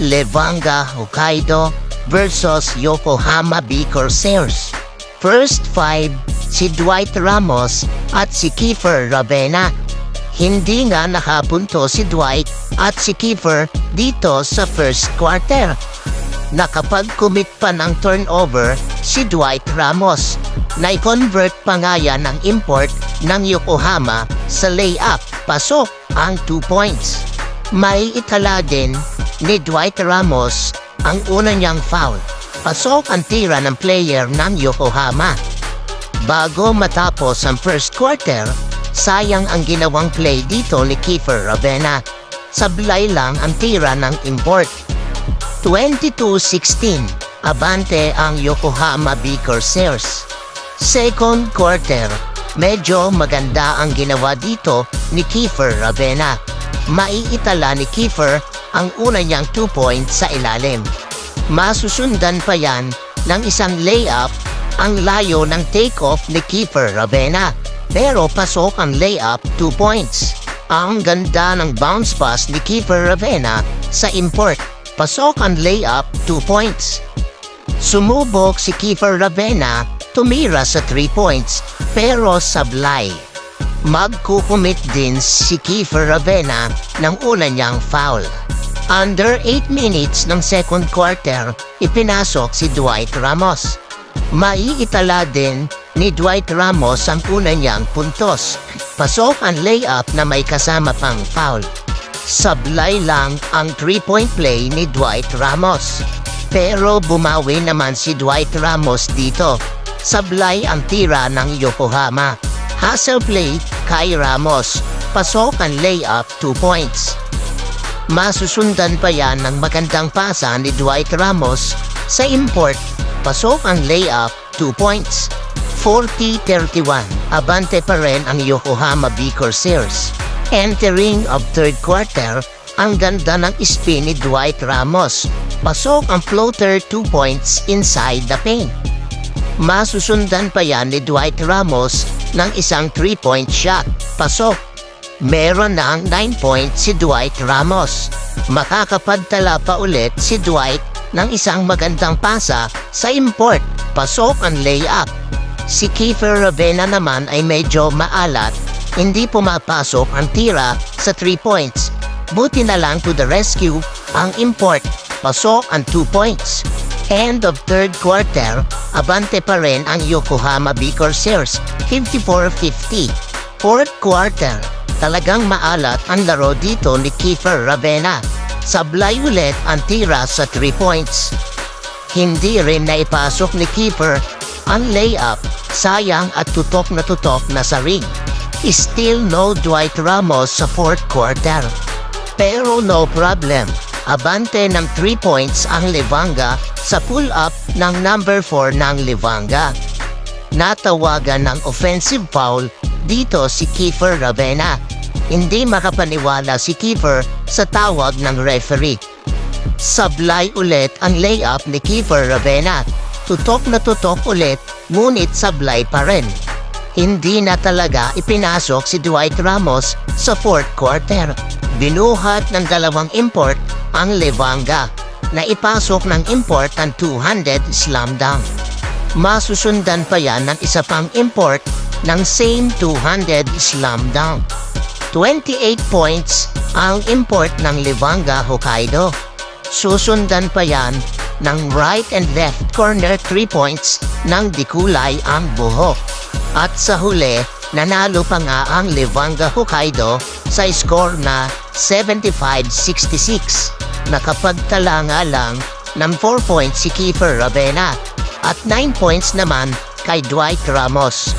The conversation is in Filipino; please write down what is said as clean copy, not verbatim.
Levanga Hokkaido versus Yokohama B Corsairs. First 5, si Dwight Ramos at si Kiefer Ravena. Hindi nga nakapunto si Dwight at si Kiefer dito sa first quarter. Nakapag-commit pa ng turnover si Dwight Ramos. Na-convert pa nga yan ng import ng Yokohama sa layup. Pasok ang 2 points. May itala din ni Dwight Ramos ang una niyang foul. Pasok ang tira ng player ng Yokohama. Bago matapos ang first quarter, sayang ang ginawang play dito ni Kiefer Ravena. Sablay lang ang tira ng import. 22-16, abante ang Yokohama B Corsairs. Second quarter, medyo maganda ang ginawa dito ni Kiefer Ravena. Maiitala ni Kiefer ang una niyang 2 points sa ilalim. Masusundan pa yan ng isang layup, ang layo ng take-off ni Kiefer Ravena. Pero pasok ang layup, 2 points. Ang ganda ng bounce pass ni Kiefer Ravena sa import. Pasok ang layup, 2 points. Sumubok si Kiefer Ravena, tumira sa 3 points, pero sablay. Magkukumit din si Kiefer Ravena ng una niyang foul. Under 8 minutes ng second quarter, ipinasok si Dwight Ramos. Maiitala din ni Dwight Ramos ang una niyang puntos. Pasok ang layup na may kasama pang foul. Sablay lang ang 3-point play ni Dwight Ramos. Pero bumawi naman si Dwight Ramos dito. Sablay ang tira ng Yokohama. Hustle play kay Ramos. Pasok ang layup, 2 points. Masusundan pa yan ng magandang pasa ni Dwight Ramos sa import. Pasok ang layup, 2 points. 40-31, abante pa rin ang Yokohama B Corsairs. Entering of third quarter, ang ganda ng spin ni Dwight Ramos. Pasok ang floater, 2 points inside the paint. Masusundan pa yan ni Dwight Ramos ng isang 3-point shot. Pasok. Meron ng 9 points si Dwight Ramos. Makakapadtala pa ulit si Dwight ng isang magandang pasa sa import. Pasok ang layup. Si Kiefer Ravena naman ay medyo maalat. Hindi pumapasok ang tira sa 3 points. Buti na lang to the rescue ang import. Pasok ang 2 points. End of third quarter, abante pa rin ang Yokohama B Corsairs, 54-50. Fourth quarter, talagang maalat ang laro dito ni Kiefer Ravena. Sablay ulit ang tira sa 3 points. Hindi rin naipasok ni Kiefer ang layup. Sayang at tutok na sa ring. Still no Dwight Ramos sa fourth quarter. Pero no problem. Abante ng 3 points ang Levanga sa pull-up ng number 4 ng Levanga. Natawagan ng offensive foul dito si Kiefer Ravena. Hindi makapaniwala si Kiefer sa tawag ng referee. Sablay ulit ang layup ni Kiefer Ravena. Tutok ulit, ngunit sablay pa rin. Hindi na talaga ipinasok si Dwight Ramos sa fourth quarter. Binuhat ng dalawang import ang Levanga na ipasok ng import ang 200 slam dunk. Masusundan pa yan ng isa pang import ng same 200 slam dunk. 28 points ang import ng Levanga Hokkaido. Susundan pa yan ng right and left corner 3 points ng Dikulay ang buhok. At sa huli, nanalo pa nga ang Levanga Hokkaido sa score na 75-66. Nakapagtala nga lang ng 4 points si Kiefer Ravena at 9 points naman kay Dwight Ramos.